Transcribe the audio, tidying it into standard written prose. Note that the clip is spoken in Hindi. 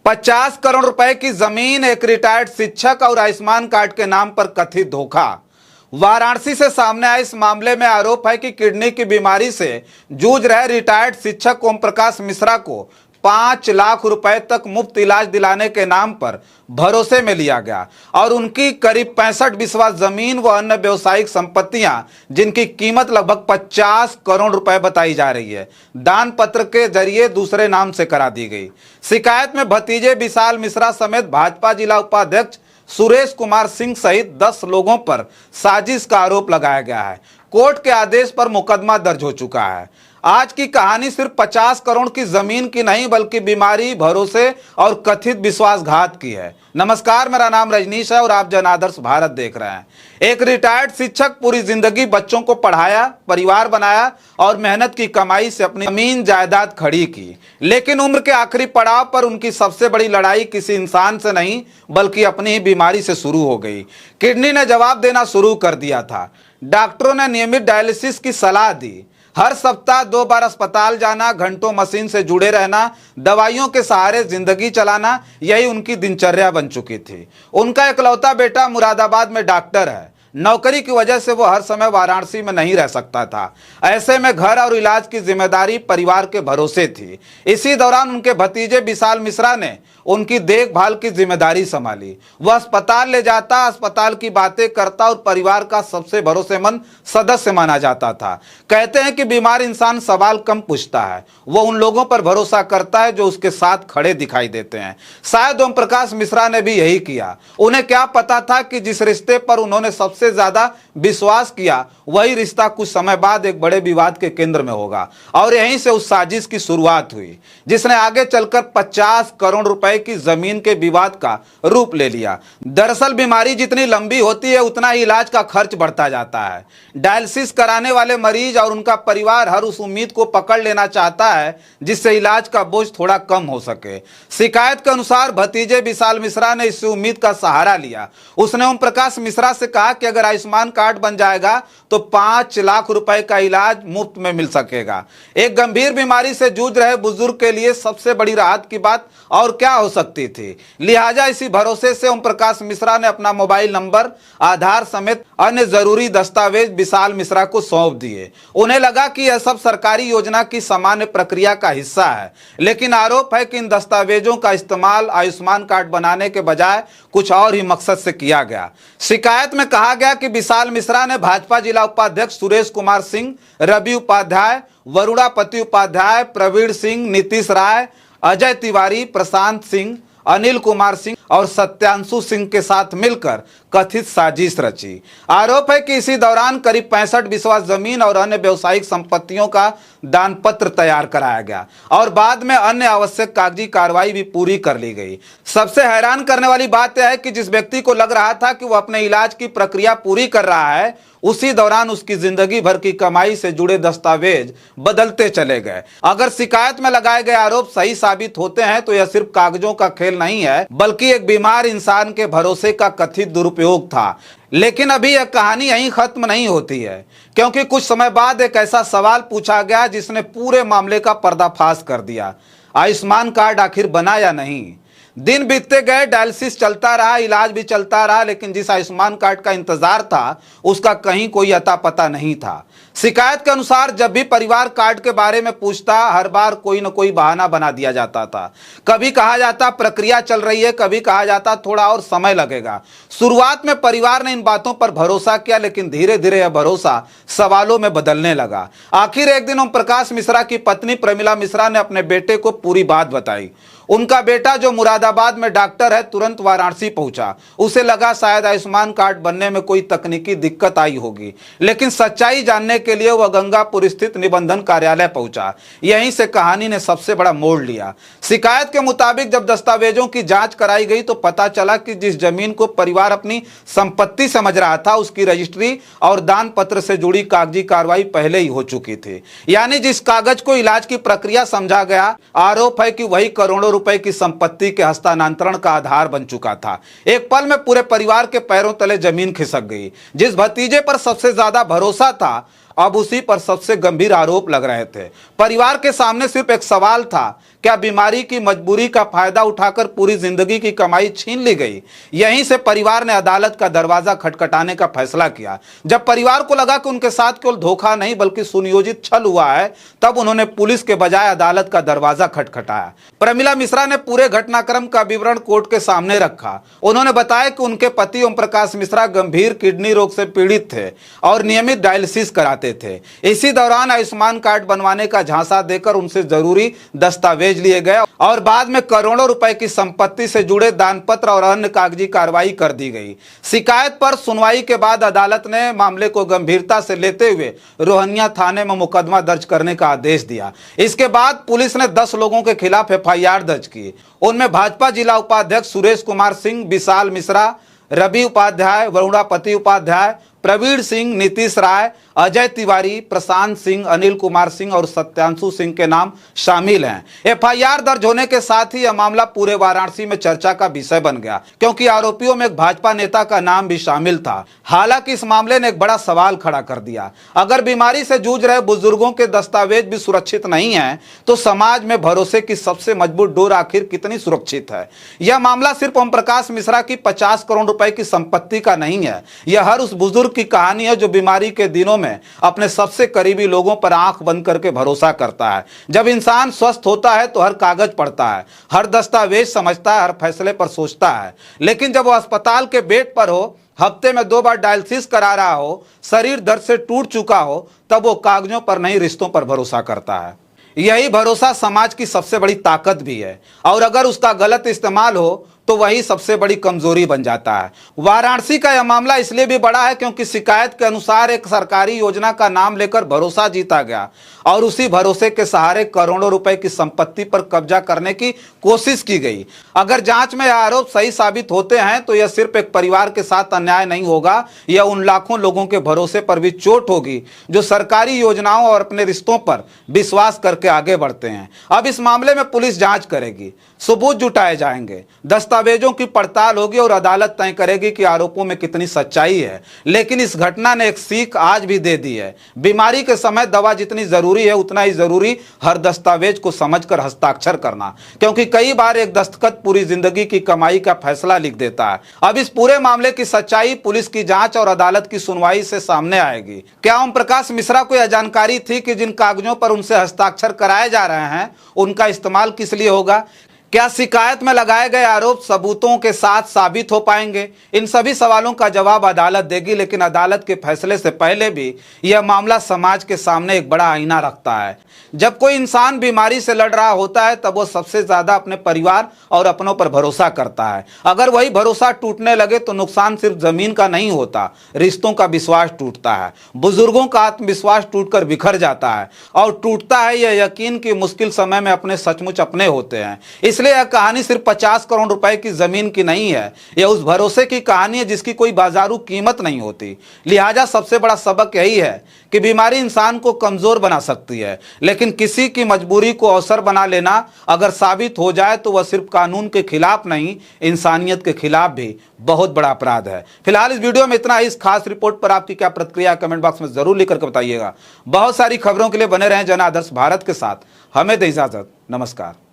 50 करोड़ रुपए की जमीन, एक रिटायर्ड शिक्षक और आयुष्मान कार्ड के नाम पर कथित धोखा। वाराणसी से सामने आए इस मामले में आरोप है कि किडनी की बीमारी से जूझ रहे रिटायर्ड शिक्षक ओम प्रकाश मिश्रा को 5 लाख रुपए तक मुफ्त इलाज दिलाने के नाम पर भरोसे में लिया गया और उनकी करीब 65 बिस्वा जमीन व अन्य व्यवसायिक संपत्तियां, जिनकी कीमत लगभग 50 करोड़ रुपए बताई जा रही है, दान पत्र के जरिए दूसरे नाम से करा दी गई। शिकायत में भतीजे विशाल मिश्रा समेत भाजपा जिला उपाध्यक्ष सुरेश कुमार सिंह सहित 10 लोगों पर साजिश का आरोप लगाया गया है। कोर्ट के आदेश पर मुकदमा दर्ज हो चुका है। आज की कहानी सिर्फ 50 करोड़ की जमीन की नहीं, बल्कि बीमारी, भरोसे और कथित विश्वासघात की है। नमस्कार, मेरा नाम रजनीश है और आप जन आदर्श भारत देख रहे हैं। एक रिटायर्ड शिक्षक पूरी जिंदगी बच्चों को पढ़ाया, परिवार बनाया और मेहनत की कमाई से अपनी जमीन जायदाद खड़ी की, लेकिन उम्र के आखिरी पड़ाव पर उनकी सबसे बड़ी लड़ाई किसी इंसान से नहीं, बल्कि अपनी ही बीमारी से शुरू हो गई। किडनी ने जवाब देना शुरू कर दिया था। डॉक्टरों ने नियमित डायलिसिस की सलाह दी। हर सप्ताह 2 बार अस्पताल जाना, घंटों मशीन से जुड़े रहना, दवाइयों के सहारे जिंदगी चलाना, यही उनकी दिनचर्या बन चुकी थी। उनका इकलौता बेटा मुरादाबाद में डॉक्टर है। नौकरी की वजह से वो हर समय वाराणसी में नहीं रह सकता था। ऐसे में घर और इलाज की जिम्मेदारी परिवार के भरोसे थी। इसी दौरान उनके भतीजे विशाल मिश्रा ने उनकी देखभाल की जिम्मेदारी संभाली। वह अस्पताल ले जाता, अस्पताल की बातें करता और परिवार का सबसे भरोसेमंद सदस्य माना जाता था। कहते हैं कि बीमार इंसान सवाल कम पूछता है, वो उन लोगों पर भरोसा करता है जो उसके साथ खड़े दिखाई देते हैं। शायद ओम प्रकाश मिश्रा ने भी यही किया। उन्हें क्या पता था कि जिस रिश्ते पर उन्होंने सबसे ज्यादा विश्वास किया, वही रिश्ता कुछ समय बाद एक बड़े विवाद के केंद्र में होगा। और यहीं से उस साजिश की शुरुआत हुई, जिसने आगे चलकर 50 करोड़ रुपए की जमीन के विवाद का रूप ले लिया। दरअसल बीमारी जितनी लंबी होती है, उतना ही इलाज का खर्च बढ़ता जाता है। डायलिसिस कराने वाले मरीज और उनका परिवार हर उस उम्मीद को पकड़ लेना चाहता है जिससे इलाज का बोझ थोड़ा कम हो सके। शिकायत के अनुसार भतीजे विशाल मिश्रा ने इस उम्मीद का सहारा लिया। उसने ओम प्रकाश मिश्रा से कहा कि अगर आयुष्मान कार्ड बन जाएगा तो 5 लाख रुपए का इलाज मुफ्त में मिल सकेगा। एक गंभीर बीमारी से जूझ रहे बुजुर्ग के लिए सबसे बड़ी राहत की बात और क्या हो सकती थी। लिहाजा इसी भरोसे से ओम प्रकाश मिश्रा ने अपना मोबाइल नंबर, आधार समेत अन्य जरूरी दस्तावेज विशाल मिश्रा को सौंप दिए। उन्हें लगा कि यह सब सरकारी योजना की सामान्य प्रक्रिया का हिस्सा है, लेकिन आरोप है कि इन दस्तावेजों का इस्तेमाल आयुष्मान कार्ड बनाने के बजाय कुछ और ही मकसद से किया गया। शिकायत में कहा गया कि विशाल मिश्रा ने भाजपा जिला उपाध्यक्ष सुरेश कुमार सिंह, रवि उपाध्याय, वरुणापति उपाध्याय, प्रवीण सिंह, नीतीश राय, अजय तिवारी, प्रशांत सिंह, अनिल कुमार सिंह और सत्यांशु सिंह के साथ मिलकर कथित साजिश रची। आरोप है कि इसी दौरान करीब 65 बिस्वा जमीन और अन्य व्यवसायिक संपत्तियों का दान पत्र तैयार कराया गया और बाद में अन्य आवश्यक कागजी कार्रवाई भी पूरी कर ली गई। सबसे हैरान करने वाली बात यह है कि जिस व्यक्ति को लग रहा था कि वह अपने इलाज की प्रक्रिया पूरी कर रहा है, उसी दौरान उसकी जिंदगी भर की कमाई से जुड़े दस्तावेज बदलते चले गए। अगर शिकायत में लगाए गए आरोप सही साबित होते हैं तो यह सिर्फ कागजों का खेल नहीं है, बल्कि एक बीमार इंसान के भरोसे का कथित दुरुपयोग था। लेकिन अभी यह कहानी यहीं खत्म नहीं होती है, क्योंकि कुछ समय बाद एक ऐसा सवाल पूछा गया जिसने पूरे मामले का पर्दाफाश कर दिया। आयुष्मान कार्ड आखिर बना या नहीं? दिन बीतते गए, डायलिसिस चलता रहा, इलाज भी चलता रहा, लेकिन जिस आयुष्मान कार्ड का इंतजार था उसका कहीं कोई अता पता नहीं था। शिकायत के अनुसार जब भी परिवार कार्ड के बारे में पूछता, हर बार कोई न कोई बहाना बना दिया जाता था। कभी कहा जाता प्रक्रिया चल रही है, कभी कहा जाता थोड़ा और समय लगेगा। शुरुआत में परिवार ने इन बातों पर भरोसा किया, लेकिन धीरे धीरे यह भरोसा सवालों में बदलने लगा। आखिर एक दिन ओम प्रकाश मिश्रा की पत्नी प्रमिला मिश्रा ने अपने बेटे को पूरी बात बताई। उनका बेटा, जो मुरादाबाद में डॉक्टर है, तुरंत वाराणसी पहुंचा। उसे लगा शायद आयुष्मान कार्ड बनने में कोई तकनीकी दिक्कत आई होगी, लेकिन सच्चाई जानने के लिए वह गंगापुर स्थित निबंधन कार्यालय पहुंचा। यहीं से कहानी ने सबसे बड़ा मोड़ लिया। शिकायत के मुताबिक जब दस्तावेजों की जांच कराई गई तो पता चला कि जिस जमीन को परिवार अपनी संपत्ति समझ रहा था, उसकी रजिस्ट्री और दान पत्र से जुड़ी कागजी कार्रवाई पहले ही हो चुकी थी। यानी जिस कागज को इलाज की प्रक्रिया समझा गया, आरोप है कि वही करोड़ों रुपए की संपत्ति के हस्तांतरण का आधार बन चुका था। एक पल में पूरे परिवार के पैरों तले जमीन खिसक गई। जिस भतीजे पर सबसे ज्यादा भरोसा था, अब उसी पर सबसे गंभीर आरोप लग रहे थे। परिवार के सामने सिर्फ एक सवाल था, क्या बीमारी की मजबूरी का फायदा उठाकर पूरी जिंदगी की कमाई छीन ली गई? यहीं से परिवार ने अदालत का दरवाजा खटखटाने का फैसला किया। जब परिवार को लगा कि उनके साथ केवल धोखा नहीं बल्कि सुनियोजित छल हुआ है, तब उन्होंने पुलिस के बजाय अदालत का दरवाजा खटखटाया। प्रमिला मिश्रा ने पूरे घटनाक्रम का विवरण कोर्ट के सामने रखा। उन्होंने बताया कि उनके पति ओम प्रकाश मिश्रा गंभीर किडनी रोग से पीड़ित थे और नियमित डायलिसिस कराते थे। इसी दौरान आयुष्मान कार्ड बनवाने का झांसा देकर उनसे जरूरी दस्तावेज लिए गए और बाद में करोड़ों रुपए की संपत्ति से जुड़े दानपत्र और अन्य कागजी कार्रवाई कर दी गई। शिकायत पर सुनवाई के बाद अदालत ने मामले को गंभीरता से लेते हुए रोहनिया थाने में मुकदमा दर्ज करने का आदेश दिया। इसके बाद पुलिस ने 10 लोगों के खिलाफ एफआईआर दर्ज की। उनमें भाजपा जिला उपाध्यक्ष सुरेश कुमार सिंह, विशाल मिश्रा, रवि उपाध्याय, वरुणापति उपाध्याय, प्रवीण सिंह, नीतीश राय, अजय तिवारी, प्रशांत सिंह, अनिल कुमार सिंह और सत्यांशु सिंह के नाम शामिल हैं। एफआईआर दर्ज होने के साथ ही यह मामला पूरे वाराणसी में चर्चा का विषय बन गया, क्योंकि आरोपियों में एक भाजपा नेता का नाम भी शामिल था। हालांकि इस मामले ने एक बड़ा सवाल खड़ा कर दिया। अगर बीमारी से जूझ रहे बुजुर्गों के दस्तावेज भी सुरक्षित नहीं है, तो समाज में भरोसे की सबसे मजबूत डोर आखिर कितनी सुरक्षित है? यह मामला सिर्फ ओम प्रकाश मिश्रा की 50 करोड़ रुपए की संपत्ति का नहीं है। यह हर उस बुजुर्ग की कहानी है जो बीमारी के दिनों में अपने सबसे करीबी लोगों पर आंख बंद करके भरोसा करता है। जब इंसान स्वस्थ होता है तो हर कागज पढ़ता है, हर दस्तावेज समझता है, हर फैसले पर सोचता है। लेकिन जब वो अस्पताल के बेड पर हो, हफ्ते में 2 बार डायलिसिस करा रहा हो, शरीर दर्द से टूट चुका हो, तब वो कागजों पर नहीं रिश्तों पर भरोसा करता है। यही भरोसा समाज की सबसे बड़ी ताकत भी है, और अगर उसका गलत इस्तेमाल हो तो वही सबसे बड़ी कमजोरी बन जाता है। वाराणसी का यह मामला इसलिए भी बड़ा है क्योंकि शिकायत के अनुसार एक सरकारी योजना का नाम लेकर भरोसा जीता गया और उसी भरोसे के सहारे करोड़ों रुपए की संपत्ति पर कब्जा करने की कोशिश की गई। अगर जांच में यह आरोप सही साबित होते हैं तो यह सिर्फ एक परिवार के साथ अन्याय नहीं होगा, यह उन लाखों लोगों के भरोसे पर भी चोट होगी जो सरकारी योजनाओं और अपने रिश्तों पर विश्वास करके आगे बढ़ते हैं। अब इस मामले में पुलिस जांच करेगी, सबूत जुटाए जाएंगे, दस्तावेजों की पड़ताल होगी और अदालत तय करेगी कि आरोपों में कितनी सच्चाई है। लेकिन इस घटना ने एक सीख आज भी दे दी है। बीमारी के समय दवा जितनी जरूरी है, उतना ही जरूरी हर दस्तावेज को समझकर हस्ताक्षर करना, क्योंकि कई बार एक दस्तखत पूरी जिंदगी की कमाई का फैसला लिख देता है। अब इस पूरे मामले की सच्चाई पुलिस की जांच और अदालत की सुनवाई से सामने आएगी। क्या ओम प्रकाश मिश्रा को यह जानकारी थी कि जिन कागजों पर उनसे हस्ताक्षर कराए जा रहे हैं उनका इस्तेमाल किस लिए होगा? क्या शिकायत में लगाए गए आरोप सबूतों के साथ साबित हो पाएंगे? इन सभी सवालों का जवाब अदालत देगी। लेकिन अदालत के फैसले से पहले भी यह मामला समाज के सामने एक बड़ा आईना रखता है। जब कोई इंसान बीमारी से लड़ रहा होता है तब वो सबसे ज्यादा अपने परिवार और अपनों पर भरोसा करता है। अगर वही भरोसा टूटने लगे तो नुकसान सिर्फ जमीन का नहीं होता, रिश्तों का विश्वास टूटता है, बुजुर्गों का आत्मविश्वास टूटकर बिखर जाता है और टूटता है यह यकीन कि मुश्किल समय में अपने सचमुच अपने होते हैं। इसलिए यह कहानी सिर्फ 50 करोड़ रुपए की जमीन की नहीं है, यह उस भरोसे की कहानी है जिसकी कोई बाजारू कीमत नहीं होती। लिहाजा सबसे बड़ा सबक यही है कि बीमारी इंसान को कमजोर बना सकती है, लेकिन किसी की मजबूरी को अवसर बना लेना अगर साबित हो जाए तो वह सिर्फ कानून के खिलाफ नहीं, इंसानियत के खिलाफ भी बहुत बड़ा अपराध है। फिलहाल इस वीडियो में इतना ही। इस खास रिपोर्ट पर आपकी क्या प्रतिक्रिया कमेंट बॉक्स में जरूर लिख करके बताइएगा। बहुत सारी खबरों के लिए बने रहें जन आदर्श भारत के साथ। हमें दे इजाजत। नमस्कार।